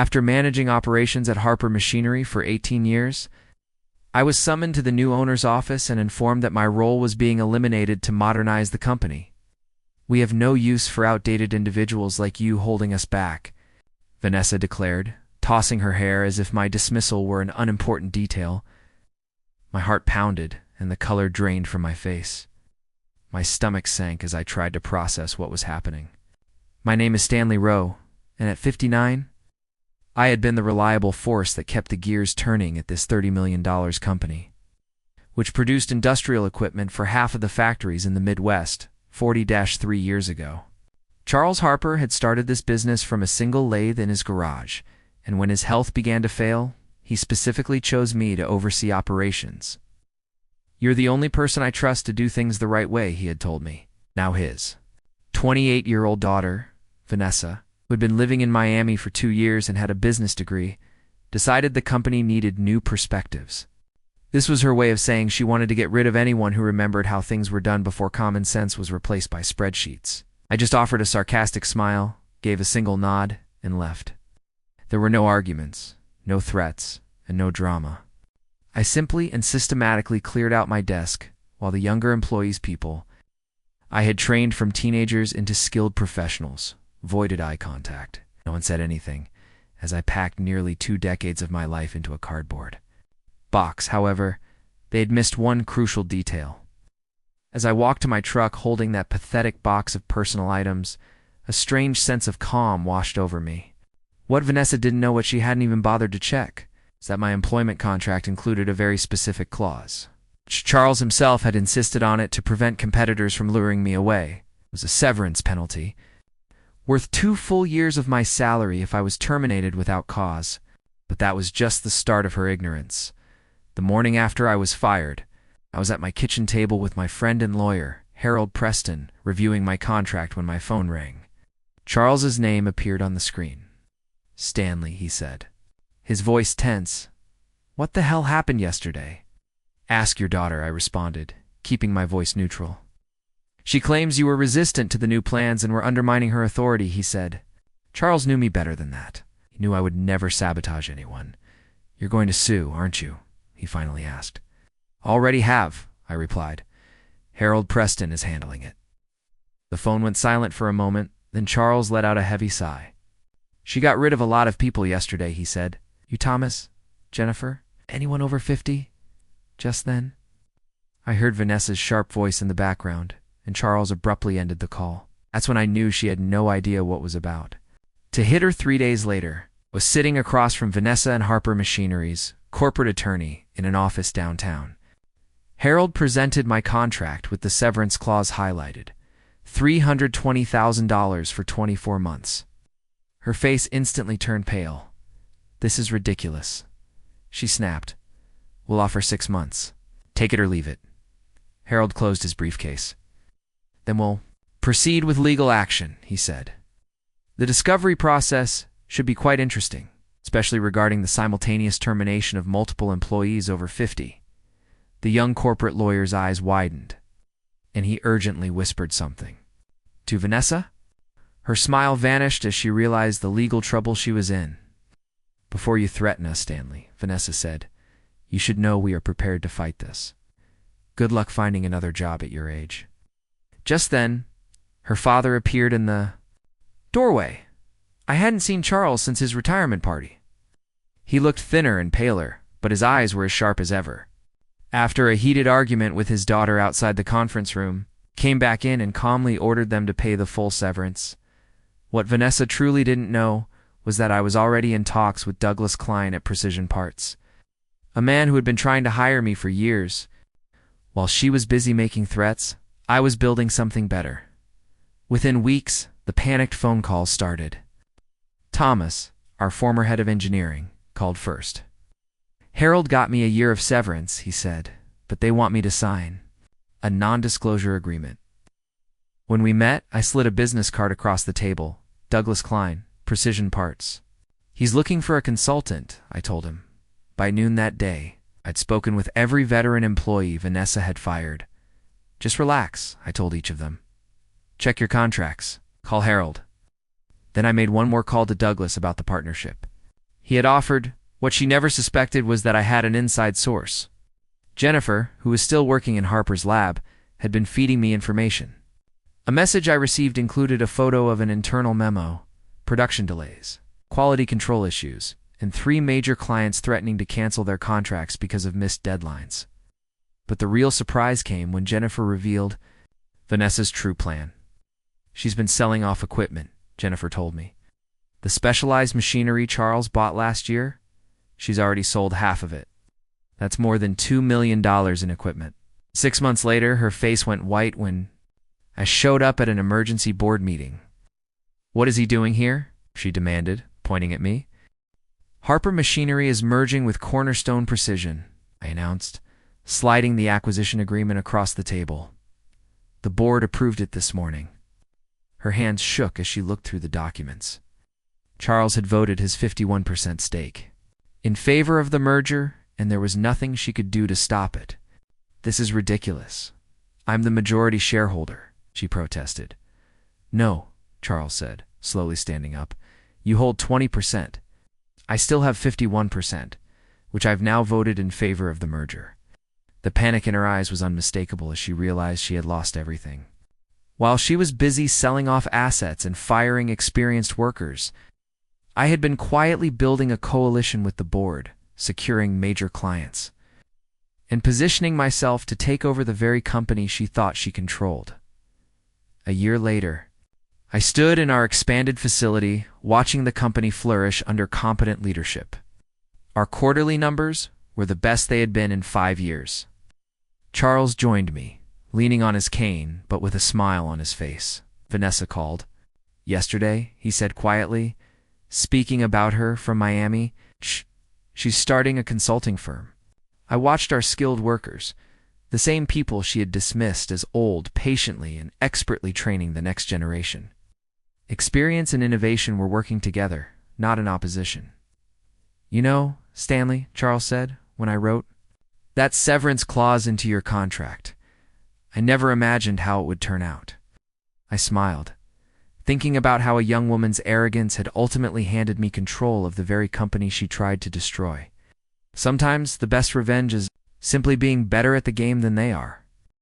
After managing operations at Harper Machinery for 18 years, I was summoned to the new owner's office and informed that my role was being eliminated to modernize the company. "We have no use for outdated individuals like you holding us back," Vanessa declared, tossing her hair as if my dismissal were an unimportant detail. My heart pounded, and the color drained from my face. My stomach sank as I tried to process what was happening. My name is Stanley Rowe, and at 59, I had been the reliable force that kept the gears turning at this $30 million company, which produced industrial equipment for half of the factories in the Midwest 40-3 years ago. Charles Harper had started this business from a single lathe in his garage, and when his health began to fail, he specifically chose me to oversee operations. "You're the only person I trust to do things the right way," he had told me. Now his 28-year-old daughter, Vanessa, who had been living in Miami for 2 years and had a business degree, decided the company needed new perspectives. This was her way of saying she wanted to get rid of anyone who remembered how things were done before common sense was replaced by spreadsheets. I just offered a sarcastic smile, gave a single nod, and left. There were no arguments, no threats, and no drama. I simply and systematically cleared out my desk, while the younger employees' people I had trained from teenagers into skilled professionals avoided eye contact. No one said anything, as I packed nearly 2 decades of my life into a cardboard box. However, they had missed one crucial detail. As I walked to my truck holding that pathetic box of personal items, a strange sense of calm washed over me. What Vanessa didn't know, what she hadn't even bothered to check, is that my employment contract included a very specific clause. Charles himself had insisted on it to prevent competitors from luring me away. It was a severance penalty, worth 2 full years of my salary if I was terminated without cause. But that was just the start of her ignorance. The morning after I was fired, I was at my kitchen table with my friend and lawyer, Harold Preston, reviewing my contract when my phone rang. Charles's name appeared on the screen. "Stanley," he said, his voice tense. "What the hell happened yesterday?" "Ask your daughter," I responded, keeping my voice neutral. "She claims you were resistant to the new plans and were undermining her authority," he said. Charles knew me better than that. He knew I would never sabotage anyone. "You're going to sue, aren't you?" he finally asked. "Already have," I replied. "Harold Preston is handling it." The phone went silent for a moment, then Charles let out a heavy sigh. "She got rid of a lot of people yesterday," he said. "You, Thomas? Jennifer? Anyone over 50? Just then?" I heard Vanessa's sharp voice in the background, and Charles abruptly ended the call. That's when I knew she had no idea what was about. To hit her 3 days later, was sitting across from Vanessa and Harper Machinery's corporate attorney in an office downtown. Harold presented my contract with the severance clause highlighted. $320,000 for 24 months. Her face instantly turned pale. "This is ridiculous," she snapped. "We'll offer 6 months. Take it or leave it." Harold closed his briefcase. "Then we'll proceed with legal action," he said. "The discovery process should be quite interesting, especially regarding the simultaneous termination of multiple employees over 50. The young corporate lawyer's eyes widened, and he urgently whispered something. "To Vanessa?" Her smile vanished as she realized the legal trouble she was in. "Before you threaten us, Stanley," Vanessa said, "you should know we are prepared to fight this. Good luck finding another job at your age." Just then, her father appeared in the doorway. I hadn't seen Charles since his retirement party. He looked thinner and paler, but his eyes were as sharp as ever. After a heated argument with his daughter outside the conference room, came back in and calmly ordered them to pay the full severance. What Vanessa truly didn't know was that I was already in talks with Douglas Klein at Precision Parts, a man who had been trying to hire me for years. While she was busy making threats, I was building something better. Within weeks, the panicked phone calls started. Thomas, our former head of engineering, called first. "Harold got me a year of severance," he said, "but they want me to sign a non-disclosure agreement." When we met, I slid a business card across the table. "Douglas Klein, Precision Parts." "He's looking for a consultant," I told him. By noon that day, I'd spoken with every veteran employee Vanessa had fired. "Just relax," I told each of them. "Check your contracts. Call Harold." Then I made one more call to Douglas about the partnership. He had offered. What she never suspected was that I had an inside source. Jennifer, who was still working in Harper's lab, had been feeding me information. A message I received included a photo of an internal memo, production delays, quality control issues, and 3 major clients threatening to cancel their contracts because of missed deadlines. But the real surprise came when Jennifer revealed Vanessa's true plan. She's been selling off equipment, Jennifer told me. The specialized machinery Charles bought last year, she's already sold half of it. That's more than $2 million in equipment. 6 months later, her face went white when I showed up at an emergency board meeting. "What is he doing here?" she demanded, pointing at me. "Harper Machinery is merging with Cornerstone Precision," I announced, sliding the acquisition agreement across the table. "The board approved it this morning." Her hands shook as she looked through the documents. Charles had voted his 51% stake in favor of the merger, and there was nothing she could do to stop it. "This is ridiculous. I'm the majority shareholder," she protested. "No," Charles said, slowly standing up. "You hold 20%. I still have 51%, which I've now voted in favor of the merger." The panic in her eyes was unmistakable as she realized she had lost everything. While she was busy selling off assets and firing experienced workers, I had been quietly building a coalition with the board, securing major clients, and positioning myself to take over the very company she thought she controlled. A year later, I stood in our expanded facility, watching the company flourish under competent leadership. Our quarterly numbers were the best they had been in 5 years. Charles joined me, leaning on his cane, but with a smile on his face. "Vanessa called yesterday," he said quietly, speaking about her from Miami. She's starting a consulting firm." I watched our skilled workers, the same people she had dismissed as old, patiently and expertly training the next generation. Experience and innovation were working together, not in opposition. "You know, Stanley," Charles said, when I wrote that severance clause into your contract, I never imagined how it would turn out. I smiled, thinking about how a young woman's arrogance had ultimately handed me control of the very company she tried to destroy. Sometimes the best revenge is simply being better at the game than they are.